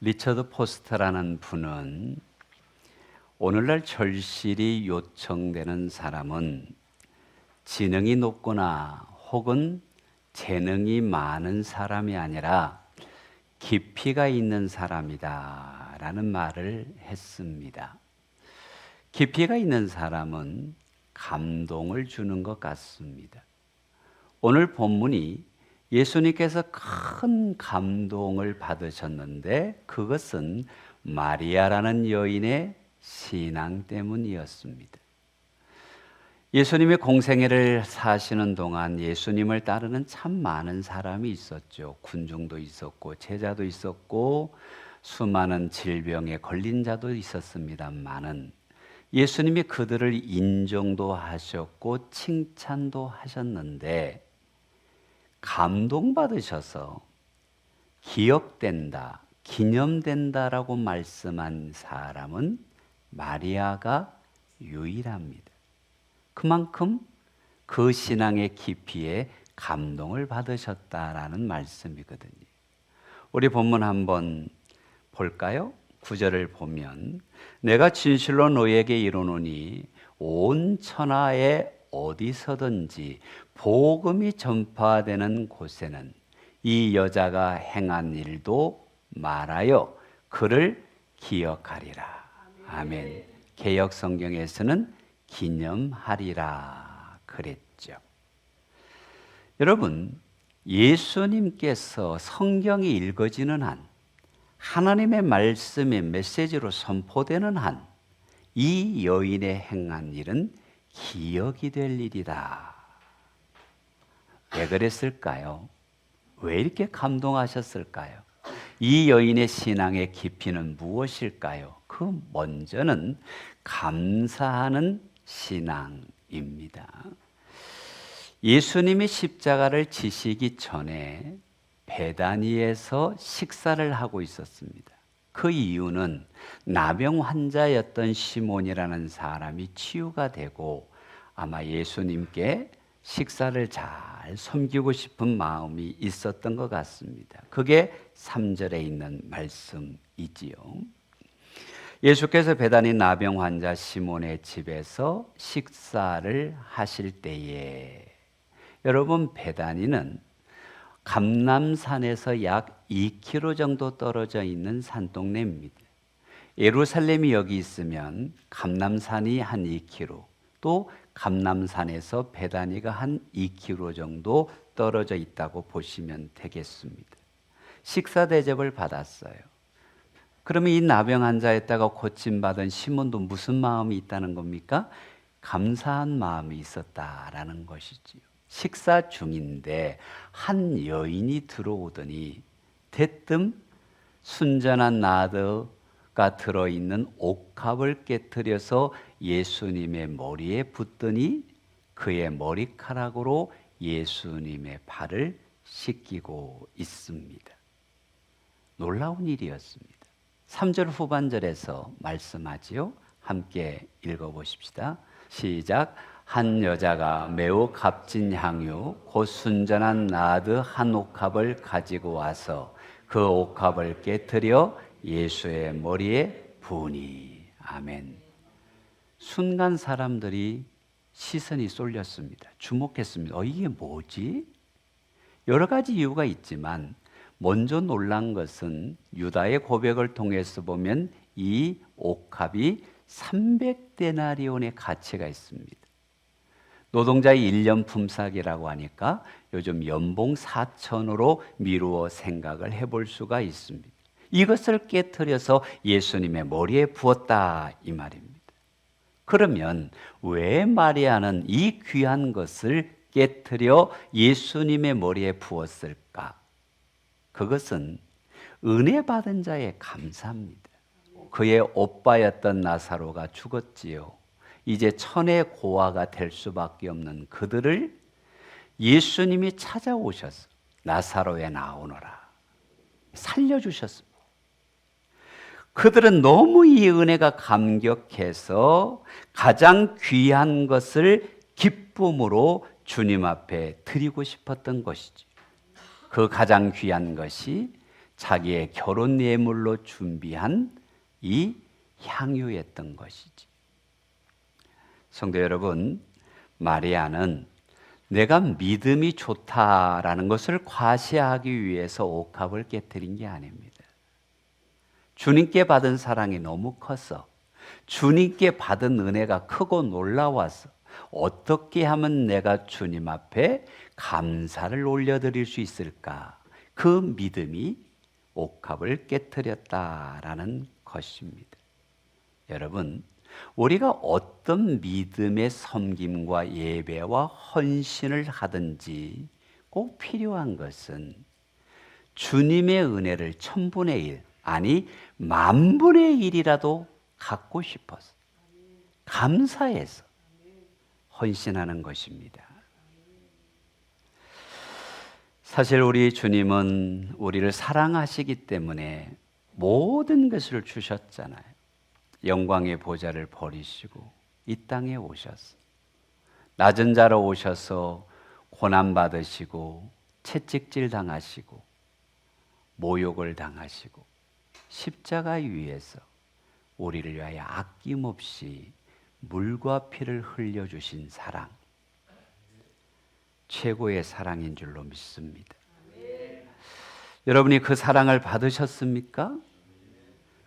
리처드 포스터라는 분은 오늘날 절실히 요청되는 사람은 지능이 높거나 혹은 재능이 많은 사람이 아니라 깊이가 있는 사람이다 라는 말을 했습니다. 깊이가 있는 사람은 감동을 주는 것 같습니다. 오늘 본문이 예수님께서 큰 감동을 받으셨는데 그것은 마리아라는 여인의 신앙 때문이었습니다. 예수님의 공생애를 사시는 동안 예수님을 따르는 참 많은 사람이 있었죠. 군중도 있었고 제자도 있었고 수많은 질병에 걸린 자도 있었습니다만은 예수님이 그들을 인정도 하셨고 칭찬도 하셨는데 감동받으셔서 기억된다, 기념된다라고 말씀한 사람은 마리아가 유일합니다. 그만큼 그 신앙의 깊이에 감동을 받으셨다라는 말씀이거든요. 우리 본문 한번 볼까요? 9절을 보면 내가 진실로 너에게 이르노니 온 천하에 어디서든지 복음이 전파되는 곳에는 이 여자가 행한 일도 말하여 그를 기억하리라. 아멘. 개역 성경에서는 기념하리라 그랬죠. 여러분, 예수님께서 성경이 읽어지는 한, 하나님의 말씀의 메시지로 선포되는 한, 이 여인의 행한 일은 기억이 될 일이다. 왜 그랬을까요? 왜 이렇게 감동하셨을까요? 이 여인의 신앙의 깊이는 무엇일까요? 그 먼저는 감사하는 신앙입니다. 예수님이 십자가를 지시기 전에 베다니에서 식사를 하고 있었습니다. 그 이유는 나병 환자였던 시몬이라는 사람이 치유가 되고 아마 예수님께 식사를 잘 섬기고 싶은 마음이 있었던 것 같습니다. 그게 3절에 있는 말씀이지요. 예수께서 베다니 나병 환자 시몬의 집에서 식사를 하실 때에 여러분 베다니는 감람산에서 약 2km 정도 떨어져 있는 산동네입니다. 예루살렘이 여기 있으면 감람산이 한 2km, 또 감람산에서 베다니가 한 2km 정도 떨어져 있다고 보시면 되겠습니다. 식사 대접을 받았어요. 그러면 이 나병 환자였다가 고침받은 시몬도 무슨 마음이 있다는 겁니까? 감사한 마음이 있었다라는 것이지요. 식사 중인데 한 여인이 들어오더니 대뜸 순전한 나드가 들어있는 옥합을 깨트려서 예수님의 머리에 붓더니 그의 머리카락으로 예수님의 발을 씻기고 있습니다. 놀라운 일이었습니다. 3절 후반절에서 말씀하지요. 함께 읽어보십시다. 시작. 한 여자가 매우 값진 향유 곧 순전한 나드 한 옥합을 가지고 와서 그 옥합을 깨트려 예수의 머리에 부으니. 아멘. 순간 사람들이 시선이 쏠렸습니다. 주목했습니다. 이게 뭐지? 여러 가지 이유가 있지만 먼저 놀란 것은 유다의 고백을 통해서 보면 이 옥합이 300데나리온의 가치가 있습니다. 노동자의 1년 품삯이라고 하니까 요즘 연봉 4천으로 미루어 생각을 해볼 수가 있습니다. 이것을 깨트려서 예수님의 머리에 부었다 이 말입니다. 그러면 왜 마리아는 이 귀한 것을 깨트려 예수님의 머리에 부었을까? 그것은 은혜 받은 자의 감사입니다. 그의 오빠였던 나사로가 죽었지요. 이제 천의 고아가 될 수밖에 없는 그들을 예수님이 찾아오셔서 나사로에 나오너라 살려주셨습니다. 그들은 너무 이 은혜가 감격해서 가장 귀한 것을 기쁨으로 주님 앞에 드리고 싶었던 것이지. 그 가장 귀한 것이 자기의 결혼 예물로 준비한 이 향유였던 것이지. 성도 여러분, 마리아는 내가 믿음이 좋다라는 것을 과시하기 위해서 옥합을 깨뜨린 게 아닙니다. 주님께 받은 사랑이 너무 컸어. 주님께 받은 은혜가 크고 놀라워서 어떻게 하면 내가 주님 앞에 감사를 올려드릴 수 있을까? 그 믿음이 옥합을 깨뜨렸다라는 것입니다. 여러분, 우리가 어떤 믿음의 섬김과 예배와 헌신을 하든지 꼭 필요한 것은 주님의 은혜를 1000분의 1, 아니 10,000분의 1이라도 갖고 싶어서 감사해서 헌신하는 것입니다. 사실 우리 주님은 우리를 사랑하시기 때문에 모든 것을 주셨잖아요. 영광의 보좌를 버리시고 이 땅에 오셔서 낮은 자로 오셔서 고난받으시고 채찍질 당하시고 모욕을 당하시고 십자가 위에서 우리를 위하여 아낌없이 물과 피를 흘려주신 사랑, 최고의 사랑인 줄로 믿습니다. 여러분이 그 사랑을 받으셨습니까?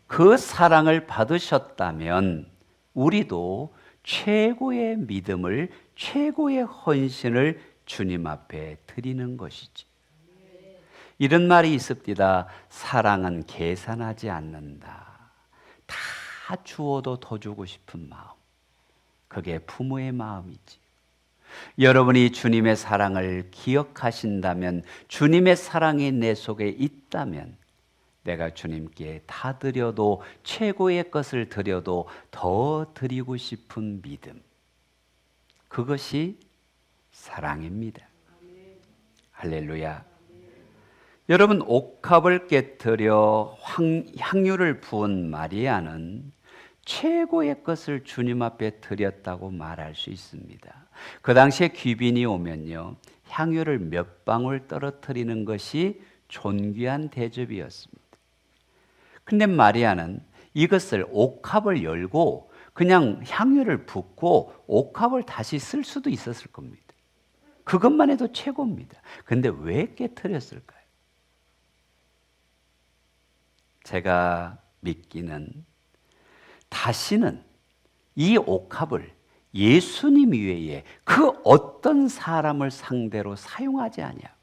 그 사랑을 받으셨다면 우리도 최고의 믿음을, 최고의 헌신을 주님 앞에 드리는 것이지. 이런 말이 있습니다. 사랑은 계산하지 않는다. 다 주어도 더 주고 싶은 마음, 그게 부모의 마음이지. 여러분이 주님의 사랑을 기억하신다면, 주님의 사랑이 내 속에 있다면 내가 주님께 다 드려도, 최고의 것을 드려도 더 드리고 싶은 믿음, 그것이 사랑입니다. 할렐루야. 여러분, 옥합을 깨뜨려 향유를 부은 마리아는 최고의 것을 주님 앞에 드렸다고 말할 수 있습니다. 그 당시에 귀빈이 오면요, 향유를 몇 방울 떨어뜨리는 것이 존귀한 대접이었습니다. 근데 마리아는 이것을, 옥합을 열고 그냥 향유를 붓고 옥합을 다시 쓸 수도 있었을 겁니다. 그것만 해도 최고입니다. 근데 왜 깨뜨렸을까요? 제가 믿기는, 다시는 이 옥합을 예수님 외에 그 어떤 사람을 상대로 사용하지 아니하고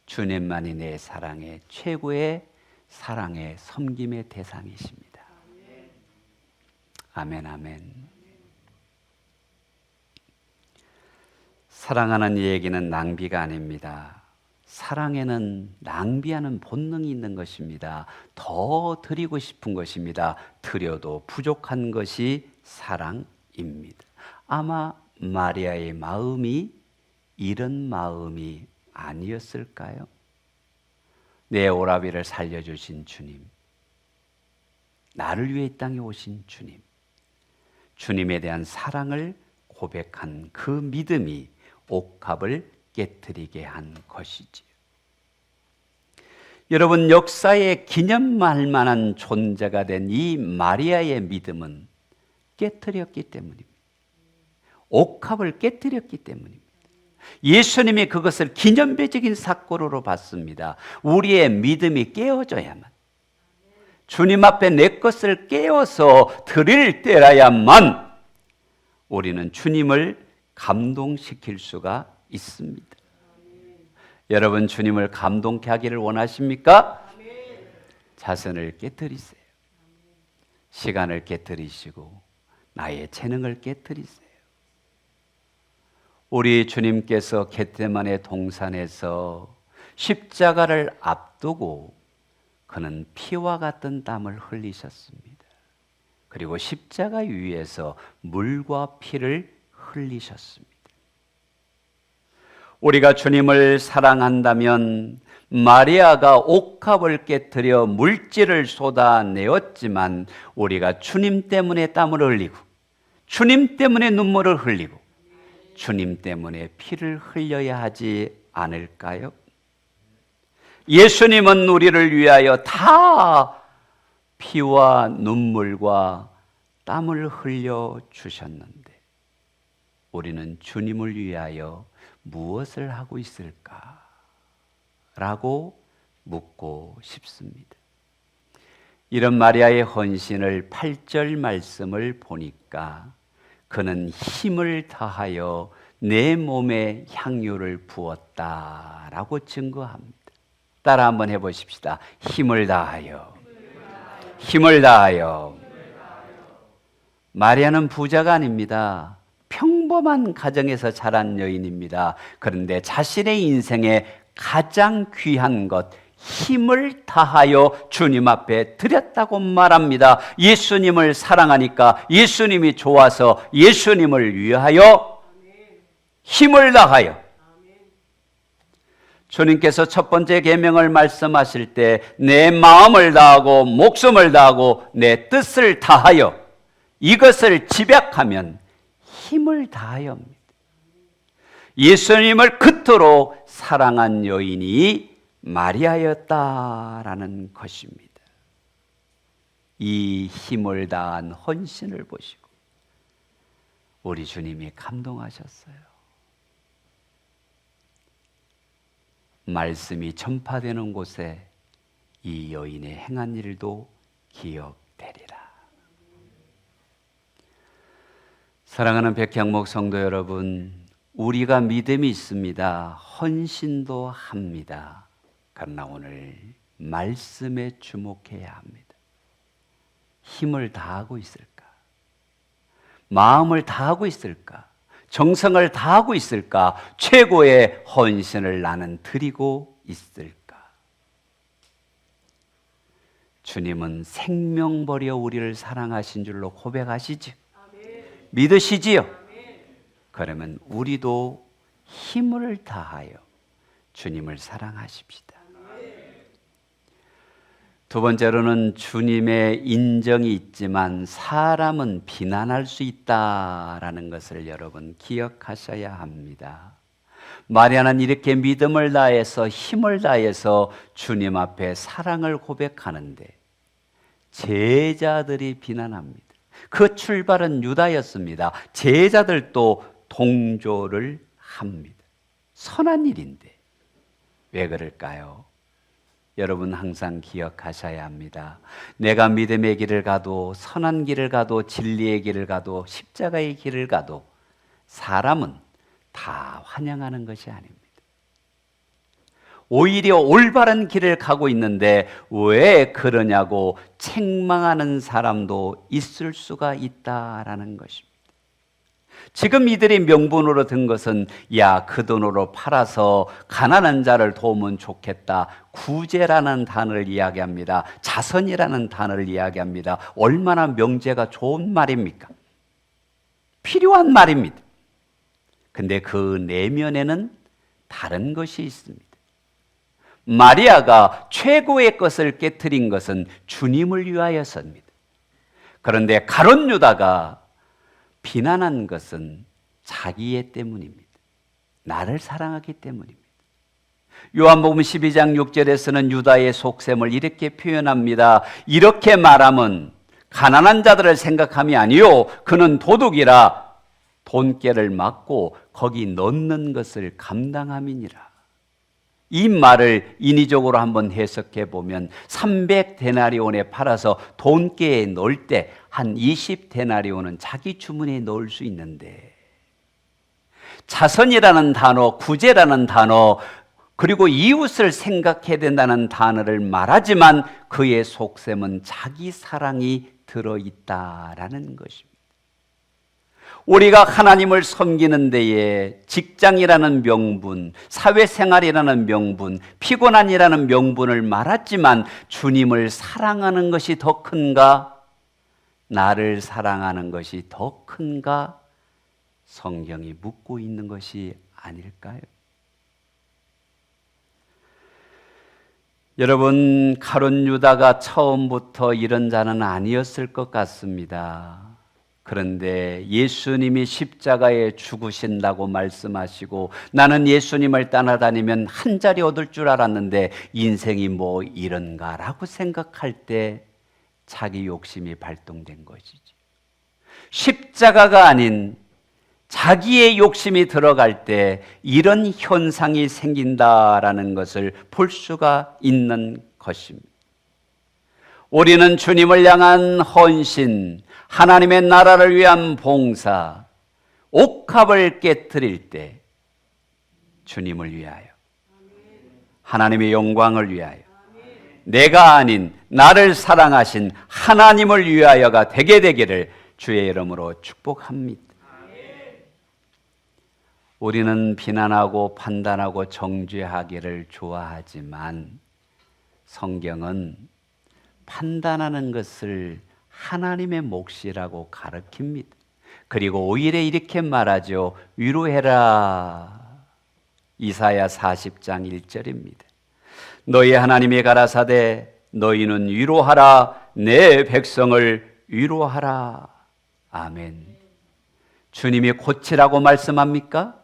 주님만이 내 사랑의, 최고의 사랑의 섬김의 대상이십니다. 아멘, 아멘. 사랑하는 얘기는 낭비가 아닙니다. 사랑에는 낭비하는 본능이 있는 것입니다. 더 드리고 싶은 것입니다. 드려도 부족한 것이 사랑입니다. 아마 마리아의 마음이 이런 마음이 아니었을까요? 내 오라비를 살려주신 주님, 나를 위해 이 땅에 오신 주님, 주님에 대한 사랑을 고백한 그 믿음이 옥합을 깨뜨리게 한 것이지요. 여러분, 역사에 기념할 만한 존재가 된 이 마리아의 믿음은 깨뜨렸기 때문입니다. 옥합을 깨뜨렸기 때문입니다. 예수님이 그것을 기념비적인 사건으로 봤습니다. 우리의 믿음이 깨어져야만, 주님 앞에 내 것을 깨어서 드릴 때라야만 우리는 주님을 감동시킬 수가 있습니다. 여러분, 주님을 감동케 하기를 원하십니까? 자선을 깨뜨리세요. 시간을 깨뜨리시고 나의 재능을 깨뜨리세요. 우리 주님께서 겟세마네 동산에서 십자가를 앞두고 그는 피와 같은 땀을 흘리셨습니다. 그리고 십자가 위에서 물과 피를 흘리셨습니다. 우리가 주님을 사랑한다면 마리아가 옥합을 깨뜨려 물질을 쏟아내었지만 우리가 주님 때문에 땀을 흘리고 주님 때문에 눈물을 흘리고 주님 때문에 피를 흘려야 하지 않을까요? 예수님은 우리를 위하여 다 피와 눈물과 땀을 흘려 주셨는데 우리는 주님을 위하여 무엇을 하고 있을까? 라고 묻고 싶습니다. 이런 마리아의 헌신을 8절 말씀을 보니까 그는 힘을 다하여 내 몸에 향유를 부었다라고 증거합니다. 따라 한번 해보십시다. 힘을 다하여. 힘을 다하여. 마리아는 부자가 아닙니다. 평범한 가정에서 자란 여인입니다. 그런데 자신의 인생에 가장 귀한 것, 힘을 다하여 주님 앞에 드렸다고 말합니다. 예수님을 사랑하니까, 예수님이 좋아서 예수님을 위하여 힘을 다하여. 주님께서 첫 번째 계명을 말씀하실 때 내 마음을 다하고 목숨을 다하고 내 뜻을 다하여 이것을 집약하면 힘을 다하여입니다. 예수님을 그토록 사랑한 여인이 마리아였다라는 것입니다. 이 힘을 다한 헌신을 보시고 우리 주님이 감동하셨어요. 말씀이 전파되는 곳에 이 여인의 행한 일도 기억되리라. 사랑하는 백향목 성도 여러분, 우리가 믿음이 있습니다. 헌신도 합니다. 그러나 오늘 말씀에 주목해야 합니다. 힘을 다하고 있을까? 마음을 다하고 있을까? 정성을 다하고 있을까? 최고의 헌신을 나는 드리고 있을까? 주님은 생명 버려 우리를 사랑하신 줄로 고백하시지? 믿으시지요? 그러면 우리도 힘을 다하여 주님을 사랑하십시다. 두 번째로는 주님의 인정이 있지만 사람은 비난할 수 있다라는 것을 여러분 기억하셔야 합니다. 마리아는 이렇게 믿음을 다해서 힘을 다해서 주님 앞에 사랑을 고백하는데 제자들이 비난합니다. 그 출발은 유다였습니다. 제자들도 동조를 합니다. 선한 일인데 왜 그럴까요? 여러분 항상 기억하셔야 합니다. 내가 믿음의 길을 가도 선한 길을 가도 진리의 길을 가도 십자가의 길을 가도 사람은 다 환영하는 것이 아닙니다. 오히려 올바른 길을 가고 있는데 왜 그러냐고 책망하는 사람도 있을 수가 있다라는 것입니다. 지금 이들이 명분으로 든 것은 야, 그 돈으로 팔아서 가난한 자를 도우면 좋겠다. 구제라는 단어를 이야기합니다. 자선이라는 단어를 이야기합니다. 얼마나 명제가 좋은 말입니까? 필요한 말입니다. 근데 그 내면에는 다른 것이 있습니다. 마리아가 최고의 것을 깨트린 것은 주님을 위하여서입니다. 그런데 가룟 유다가 비난한 것은 자기의 때문입니다. 나를 사랑하기 때문입니다. 요한복음 12장 6절에서는 유다의 속셈을 이렇게 표현합니다. 이렇게 말하면 가난한 자들을 생각함이 아니요 그는 도둑이라 돈깨를 맞고 거기 넣는 것을 감당함이니라. 이 말을 인위적으로 한번 해석해 보면 300데나리온에 팔아서 돈깨에 넣을 때 한 20데나리온은 자기 주머니에 넣을 수 있는데 자선이라는 단어, 구제라는 단어, 그리고 이웃을 생각해야 된다는 단어를 말하지만 그의 속셈은 자기 사랑이 들어있다라는 것입니다. 우리가 하나님을 섬기는 데에 직장이라는 명분, 사회생활이라는 명분, 피곤한이라는 명분을 말하지만 주님을 사랑하는 것이 더 큰가? 나를 사랑하는 것이 더 큰가? 성경이 묻고 있는 것이 아닐까요? 여러분, 가룟 유다가 처음부터 이런 자는 아니었을 것 같습니다. 그런데 예수님이 십자가에 죽으신다고 말씀하시고 나는 예수님을 따라다니면 한 자리 얻을 줄 알았는데 인생이 뭐 이런가라고 생각할 때 자기 욕심이 발동된 것이지. 십자가가 아닌 자기의 욕심이 들어갈 때 이런 현상이 생긴다라는 것을 볼 수가 있는 것입니다. 우리는 주님을 향한 헌신, 하나님의 나라를 위한 봉사, 옥합을 깨트릴 때 주님을 위하여, 하나님의 영광을 위하여, 내가 아닌 나를 사랑하신 하나님을 위하여가 되게 되기를 주의 이름으로 축복합니다. 우리는 비난하고 판단하고 정죄하기를 좋아하지만 성경은 판단하는 것을 하나님의 몫이라고 가르칩니다. 그리고 오히려 이렇게 말하죠. 위로해라. 이사야 40장 1절입니다. 너희 하나님이 가라사대 너희는 위로하라. 내 백성을 위로하라. 아멘. 주님이 고치라고 말씀합니까?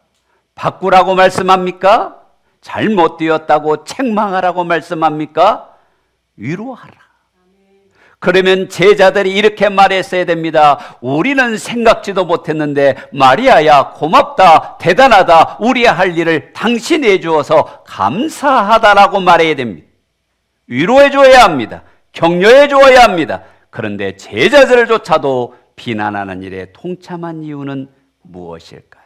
바꾸라고 말씀합니까? 잘못되었다고 책망하라고 말씀합니까? 위로하라. 그러면 제자들이 이렇게 말했어야 됩니다. 우리는 생각지도 못했는데 마리아야 고맙다, 대단하다, 우리의 할 일을 당신이 해주어서 감사하다라고 말해야 됩니다. 위로해 줘야 합니다. 격려해 줘야 합니다. 그런데 제자들조차도 비난하는 일에 통참한 이유는 무엇일까요?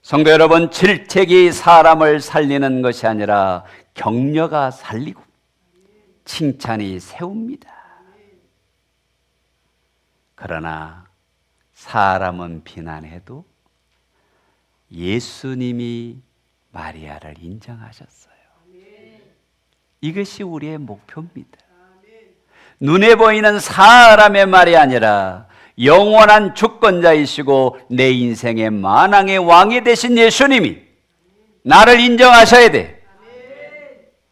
성도 여러분, 질책이 사람을 살리는 것이 아니라 격려가 살리고 칭찬이 세웁니다. 그러나 사람은 비난해도 예수님이 마리아를 인정하셨어요. 이것이 우리의 목표입니다. 눈에 보이는 사람의 말이 아니라 영원한 주권자이시고 내 인생의 만왕의 왕이 되신 예수님이 나를 인정하셔야 돼.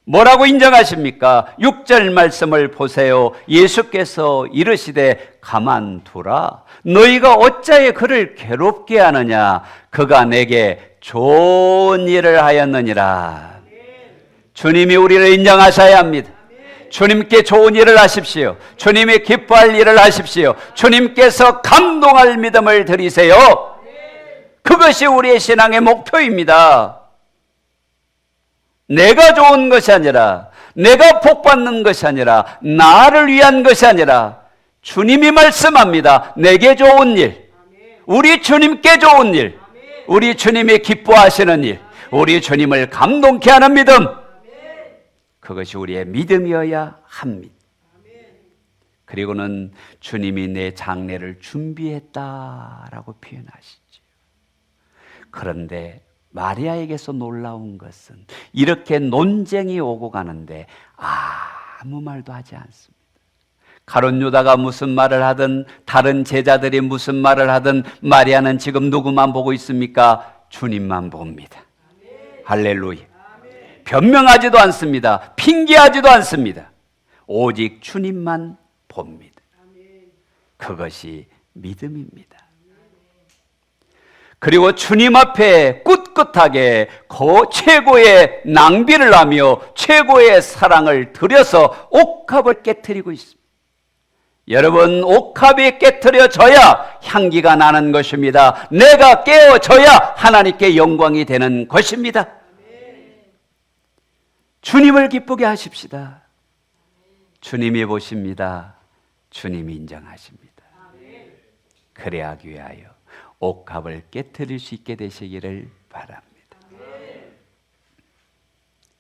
뭐라고 인정하십니까? 6절 말씀을 보세요. 예수께서 이르시되 가만두라. 너희가 어찌하여 그를 괴롭게 하느냐? 그가 내게 좋은 일을 하였느니라. 주님이 우리를 인정하셔야 합니다. 주님께 좋은 일을 하십시오. 주님이 기뻐할 일을 하십시오. 주님께서 감동할 믿음을 드리세요. 그것이 우리의 신앙의 목표입니다. 내가 좋은 것이 아니라, 내가 복받는 것이 아니라, 나를 위한 것이 아니라 주님이 말씀합니다. 내게 좋은 일, 우리 주님께 좋은 일, 우리 주님이 기뻐하시는 일, 우리 주님을 감동케 하는 믿음, 그것이 우리의 믿음이어야 합니다. 그리고는 주님이 내 장례를 준비했다라고 표현하시죠. 그런데 마리아에게서 놀라운 것은 이렇게 논쟁이 오고 가는데 아무 말도 하지 않습니다. 가룟 유다가 무슨 말을 하든 다른 제자들이 무슨 말을 하든 마리아는 지금 누구만 보고 있습니까? 주님만 봅니다. 할렐루야. 변명하지도 않습니다. 핑계하지도 않습니다. 오직 주님만 봅니다. 그것이 믿음입니다. 그리고 주님 앞에 꿋꿋하게 최고의 낭비를 하며 최고의 사랑을 들여서 옥합을 깨트리고 있습니다. 여러분, 옥합이 깨트려져야 향기가 나는 것입니다. 내가 깨어져야 하나님께 영광이 되는 것입니다. 주님을 기쁘게 하십시다. 주님이 보십니다. 주님이 인정하십니다. 그래야 위하여 옥합을 깨트릴 수 있게 되시기를 바랍니다.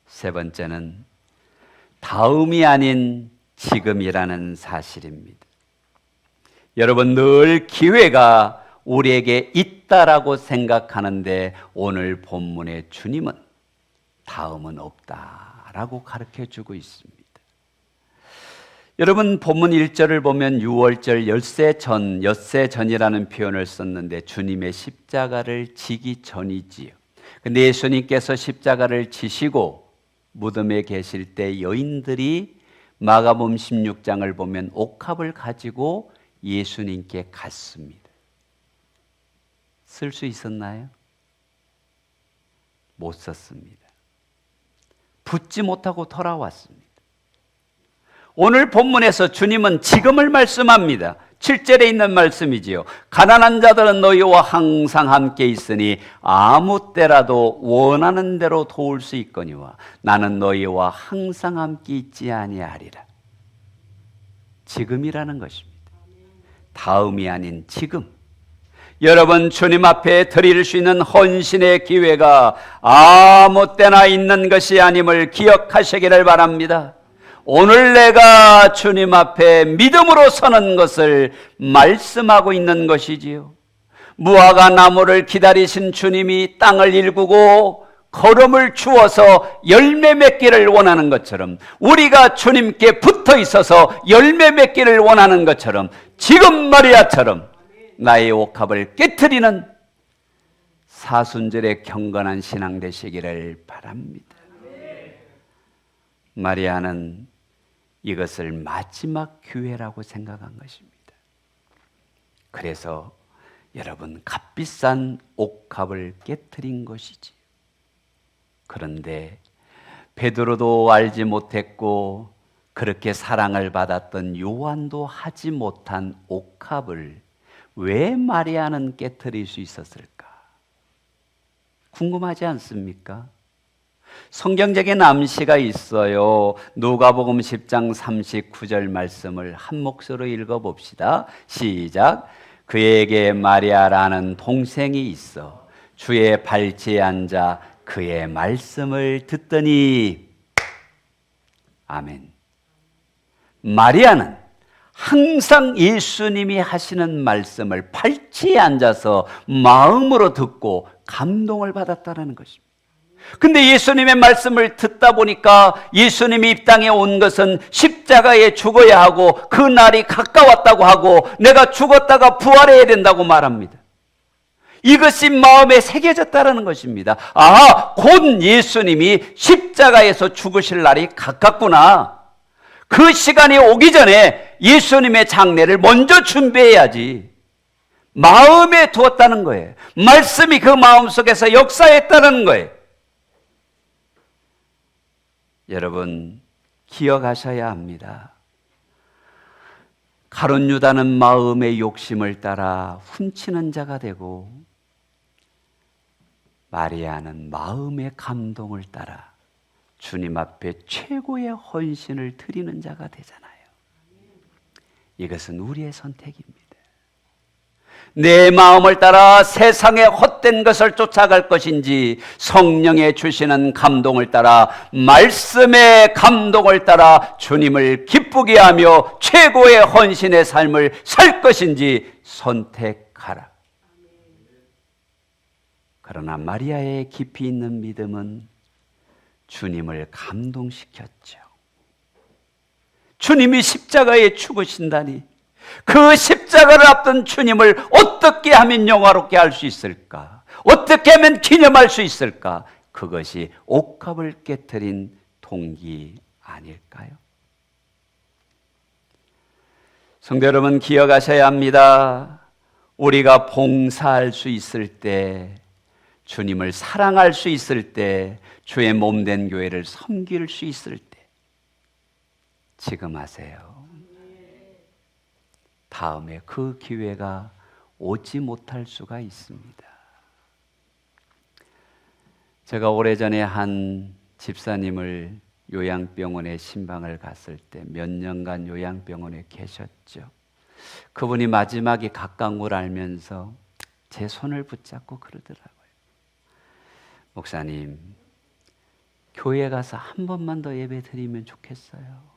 세 번째는 다음이 아닌 지금이라는 사실입니다. 여러분, 늘 기회가 우리에게 있다라고 생각하는데 오늘 본문의 주님은 다음은 없다라고 가르쳐주고 있습니다. 여러분, 본문 1절을 보면 6월절 엿새 전이라는 표현을 썼는데 주님의 십자가를 지기 전이지요. 근데 예수님께서 십자가를 지시고 무덤에 계실 때 여인들이 마가복음 16장을 보면 옥합을 가지고 예수님께 갔습니다. 쓸 수 있었나요? 못 썼습니다. 붙지 못하고 돌아왔습니다. 오늘 본문에서 주님은 지금을 말씀합니다. 7절에 있는 말씀이지요. 가난한 자들은 너희와 항상 함께 있으니 아무 때라도 원하는 대로 도울 수 있거니와 나는 너희와 항상 함께 있지 아니하리라. 지금이라는 것입니다. 다음이 아닌 지금. 여러분, 주님 앞에 드릴 수 있는 헌신의 기회가 아무 때나 있는 것이 아님을 기억하시기를 바랍니다. 오늘 내가 주님 앞에 믿음으로 서는 것을 말씀하고 있는 것이지요. 무화과 나무를 기다리신 주님이 땅을 일구고 걸음을 주어서 열매 맺기를 원하는 것처럼, 우리가 주님께 붙어 있어서 열매 맺기를 원하는 것처럼, 지금 마리아처럼 나의 옥합을 깨트리는 사순절의 경건한 신앙 되시기를 바랍니다. 마리아는 이것을 마지막 기회라고 생각한 것입니다. 그래서 여러분, 값비싼 옥합을 깨트린 것이지. 그런데 베드로도 알지 못했고 그렇게 사랑을 받았던 요한도 하지 못한 옥합을 왜 마리아는 깨트릴 수 있었을까? 궁금하지 않습니까? 성경적인 암시가 있어요. 누가복음 10장 39절 말씀을 한 목소리로 읽어봅시다. 시작. 그에게 마리아라는 동생이 있어 주의 발치에 앉아 그의 말씀을 듣더니. 아멘. 마리아는 항상 예수님이 하시는 말씀을 발치에 앉아서 마음으로 듣고 감동을 받았다는 것입니다. 근데 예수님의 말씀을 듣다 보니까 예수님이 이 땅에 온 것은 십자가에 죽어야 하고 그 날이 가까웠다고 하고 내가 죽었다가 부활해야 된다고 말합니다. 이것이 마음에 새겨졌다는 것입니다. 아, 곧 예수님이 십자가에서 죽으실 날이 가깝구나. 그 시간이 오기 전에 예수님의 장례를 먼저 준비해야지. 마음에 두었다는 거예요. 말씀이 그 마음속에서 역사했다는 거예요. 여러분, 기억하셔야 합니다. 가룟 유다는 마음의 욕심을 따라 훔치는 자가 되고 마리아는 마음의 감동을 따라 주님 앞에 최고의 헌신을 드리는 자가 되잖아요. 이것은 우리의 선택입니다. 내 마음을 따라 세상의 헛된 것을 쫓아갈 것인지 성령의 주시는 감동을 따라 말씀의 감동을 따라 주님을 기쁘게 하며 최고의 헌신의 삶을 살 것인지 선택하라. 그러나 마리아의 깊이 있는 믿음은 주님을 감동시켰죠. 주님이 십자가에 죽으신다니 그 십자가를 앞둔 주님을 어떻게 하면 영화롭게 할 수 있을까? 어떻게 하면 기념할 수 있을까? 그것이 옥합을 깨트린 동기 아닐까요? 성도 여러분, 기억하셔야 합니다. 우리가 봉사할 수 있을 때, 주님을 사랑할 수 있을 때, 주의 몸된 교회를 섬길 수 있을 때 지금 하세요. 다음에 그 기회가 오지 못할 수가 있습니다. 제가 오래전에 한 집사님을 요양병원에 신방을 갔을 때 몇 년간 요양병원에 계셨죠. 그분이 마지막에 가까운 걸 알면서 제 손을 붙잡고 그러더라고요. 목사님, 교회 가서 한 번만 더 예배 드리면 좋겠어요.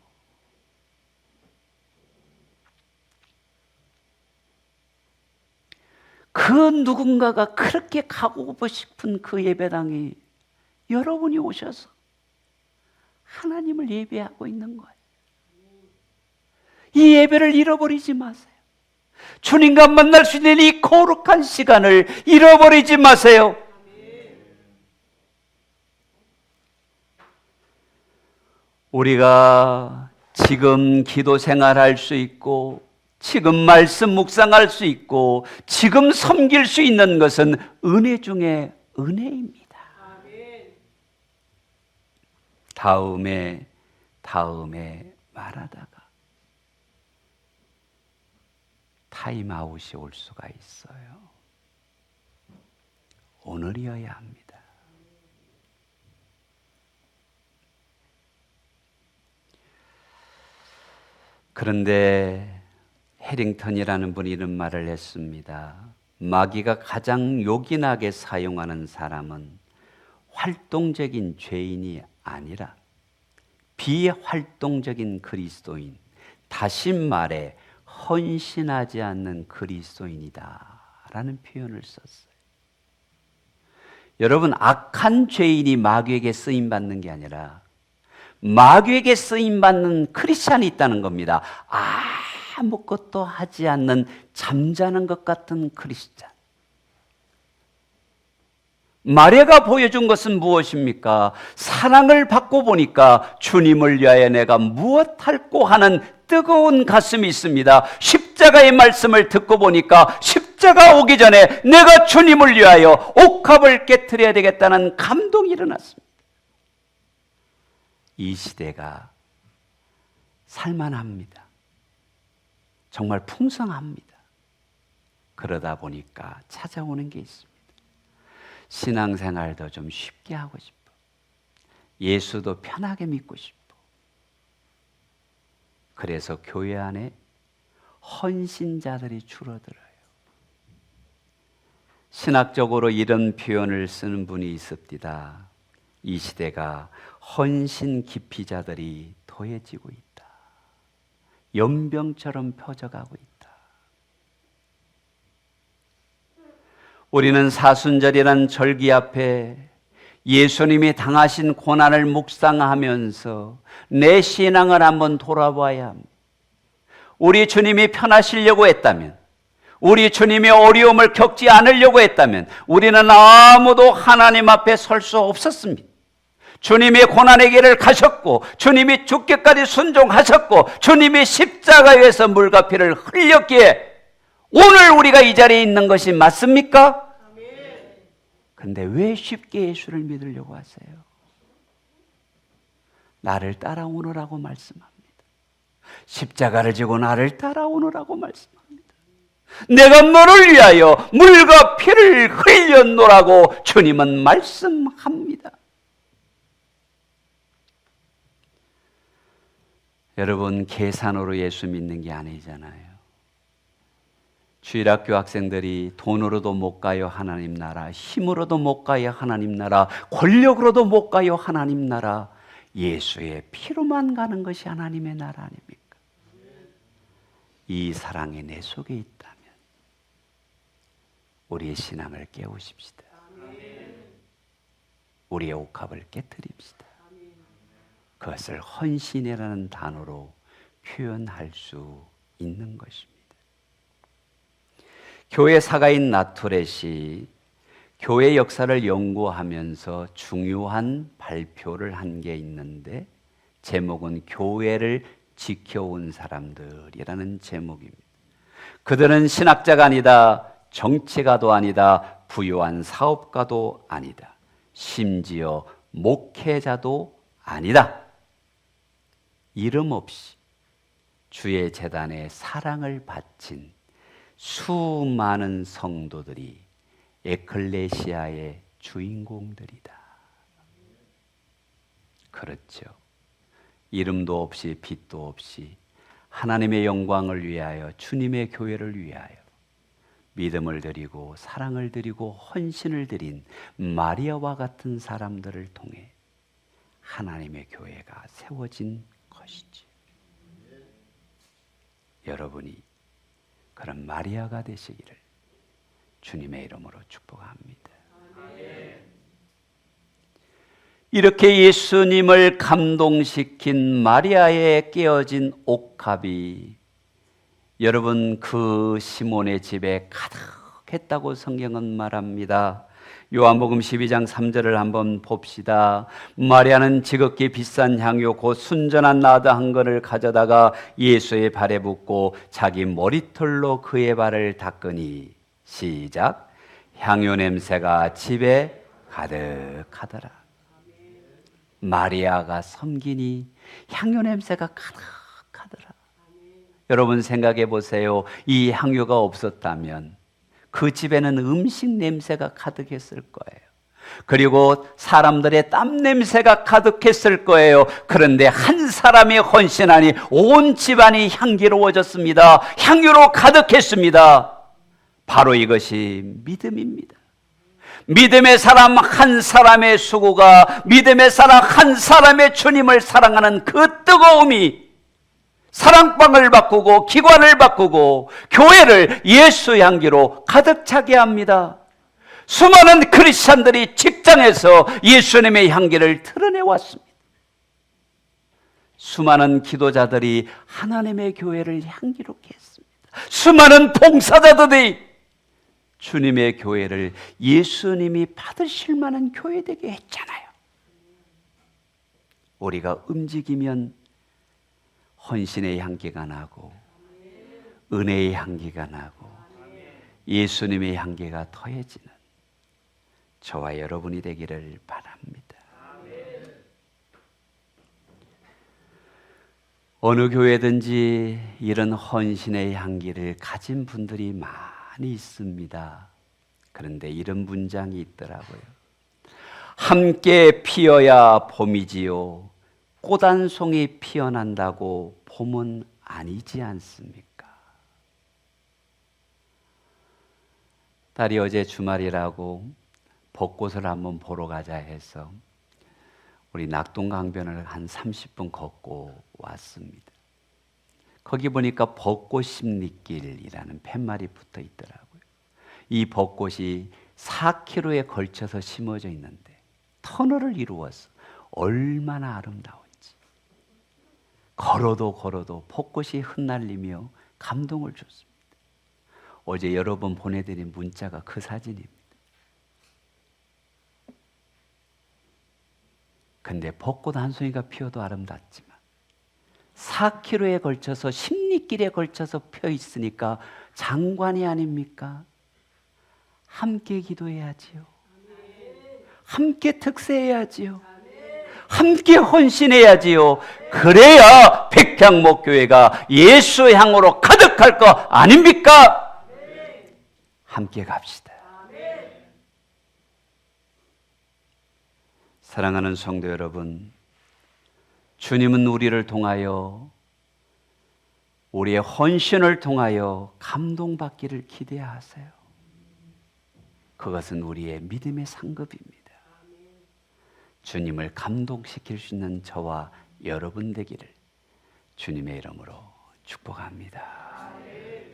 그 누군가가 그렇게 가고 싶은 그 예배당에 여러분이 오셔서 하나님을 예배하고 있는 거예요. 이 예배를 잃어버리지 마세요. 주님과 만날 수 있는 이 거룩한 시간을 잃어버리지 마세요. 우리가 지금 기도 생활할 수 있고 지금 말씀 묵상할 수 있고 지금 섬길 수 있는 것은 은혜 중에 은혜입니다. 다음에 말하다가 타임아웃이 올 수가 있어요. 오늘이어야 합니다. 그런데 해링턴이라는 분이 이런 말을 했습니다. 마귀가 가장 요긴하게 사용하는 사람은 활동적인 죄인이 아니라 비활동적인 그리스도인, 다시 말해 헌신하지 않는 그리스도인이다 라는 표현을 썼어요. 여러분, 악한 죄인이 마귀에게 쓰임받는 게 아니라 마귀에게 쓰임받는 크리스찬이 있다는 겁니다. 아무것도 하지 않는 잠자는 것 같은 크리스찬. 마리아가 보여준 것은 무엇입니까? 사랑을 받고 보니까 주님을 위하여 내가 무엇할꼬 하는 뜨거운 가슴이 있습니다. 십자가의 말씀을 듣고 보니까 십자가 오기 전에 내가 주님을 위하여 옥합을 깨트려야 되겠다는 감동이 일어났습니다. 이 시대가 살만합니다. 정말 풍성합니다. 그러다 보니까 찾아오는 게 있습니다. 신앙생활도 좀 쉽게 하고 싶어. 예수도 편하게 믿고 싶어. 그래서 교회 안에 헌신자들이 줄어들어요. 신학적으로 이런 표현을 쓰는 분이 있습니다. 이 시대가 헌신 기피자들이 더해지고 있다. 연병처럼 펴져가고 있다. 우리는 사순절이란 절기 앞에 예수님이 당하신 고난을 묵상하면서 내 신앙을 한번 돌아봐야 합니다. 우리 주님이 편하시려고 했다면, 우리 주님이 어려움을 겪지 않으려고 했다면 우리는 아무도 하나님 앞에 설 수 없었습니다. 주님이 고난의 길을 가셨고 주님이 죽기까지 순종하셨고 주님이 십자가에서 물과 피를 흘렸기에 오늘 우리가 이 자리에 있는 것이 맞습니까? 근데 왜 쉽게 예수를 믿으려고 하세요? 나를 따라오느라고 말씀합니다. 십자가를 지고 나를 따라오느라고 말씀합니다. 내가 너를 위하여 물과 피를 흘렸노라고 주님은 말씀합니다. 여러분, 계산으로 예수 믿는 게 아니잖아요. 주일학교 학생들이 돈으로도 못 가요 하나님 나라, 힘으로도 못 가요 하나님 나라, 권력으로도 못 가요 하나님 나라, 예수의 피로만 가는 것이 하나님의 나라 아닙니까? 이 사랑이 내 속에 있다면 우리의 신앙을 깨우십시다. 우리의 옥합을 깨트립시다. 그것을 헌신이라는 단어로 표현할 수 있는 것입니다. 교회 사가인 나토렛이 교회 역사를 연구하면서 중요한 발표를 한 게 있는데 제목은 교회를 지켜온 사람들이라는 제목입니다. 그들은 신학자가 아니다, 정치가도 아니다, 부유한 사업가도 아니다, 심지어 목회자도 아니다. 이름 없이 주의 제단에 사랑을 바친 수많은 성도들이 에클레시아의 주인공들이다. 그렇죠. 이름도 없이 빛도 없이 하나님의 영광을 위하여, 주님의 교회를 위하여 믿음을 드리고 사랑을 드리고 헌신을 드린 마리아와 같은 사람들을 통해 하나님의 교회가 세워진 것이지. 여러분이 그런 마리아가 되시기를 주님의 이름으로 축복합니다. 이렇게 예수님을 감동시킨 마리아의 깨어진 옥합이 여러분 그 시몬의 집에 가득했다고 성경은 말합니다. 요한복음 12장 3절을 한번 봅시다. 마리아는 지극히 비싼 향유 곧 순전한 나드 한 건을 가져다가 예수의 발에 붓고 자기 머리털로 그의 발을 닦으니 시작. 향유 냄새가 집에 가득하더라. 마리아가 섬기니 향유 냄새가 가득하더라. 여러분 생각해 보세요. 이 향유가 없었다면 그 집에는 음식 냄새가 가득했을 거예요. 그리고 사람들의 땀 냄새가 가득했을 거예요. 그런데 한 사람이 헌신하니 온 집안이 향기로워졌습니다. 향유로 가득했습니다. 바로 이것이 믿음입니다. 믿음의 사람 한 사람의 수고가, 믿음의 사람 한 사람의 주님을 사랑하는 그 뜨거움이 사랑방을 바꾸고 기관을 바꾸고 교회를 예수 향기로 가득 차게 합니다. 수많은 크리스찬들이 직장에서 예수님의 향기를 드러내왔습니다. 수많은 기도자들이 하나님의 교회를 향기롭게 했습니다. 수많은 봉사자들이 주님의 교회를 예수님이 받으실 만한 교회 되게 했잖아요. 우리가 움직이면 헌신의 향기가 나고 은혜의 향기가 나고 예수님의 향기가 더해지는 저와 여러분이 되기를 바랍니다. 어느 교회든지 이런 헌신의 향기를 가진 분들이 많이 있습니다. 그런데 이런 문장이 있더라고요. 함께 피어야 봄이지요. 꽃 한 송이 피어난다고 봄은 아니지 않습니까? 딸이 어제 주말이라고 벚꽃을 한번 보러 가자 해서 우리 낙동강변을 한 30분 걷고 왔습니다. 거기 보니까 벚꽃 심리길이라는 팻말이 붙어 있더라고요. 이 벚꽃이 4km에 걸쳐서 심어져 있는데 터널을 이루어서 얼마나 아름다운지. 걸어도 벚꽃이 흩날리며 감동을 줬습니다. 어제 여러 번 보내드린 문자가 그 사진입니다. 근데 벚꽃 한 송이가 피어도 아름답지만 4km에 걸쳐서 십리길에 걸쳐서 펴 있으니까 장관이 아닙니까? 함께 기도해야지요. 함께 특세해야지요. 함께 헌신해야지요. 그래야 백향목교회가 예수 향으로 가득할 거 아닙니까? 함께 갑시다. 사랑하는 성도 여러분, 주님은 우리를 통하여 우리의 헌신을 통하여 감동받기를 기대하세요. 그것은 우리의 믿음의 상급입니다. 주님을 감동시킬 수 있는 저와 여러분 되기를 주님의 이름으로 축복합니다.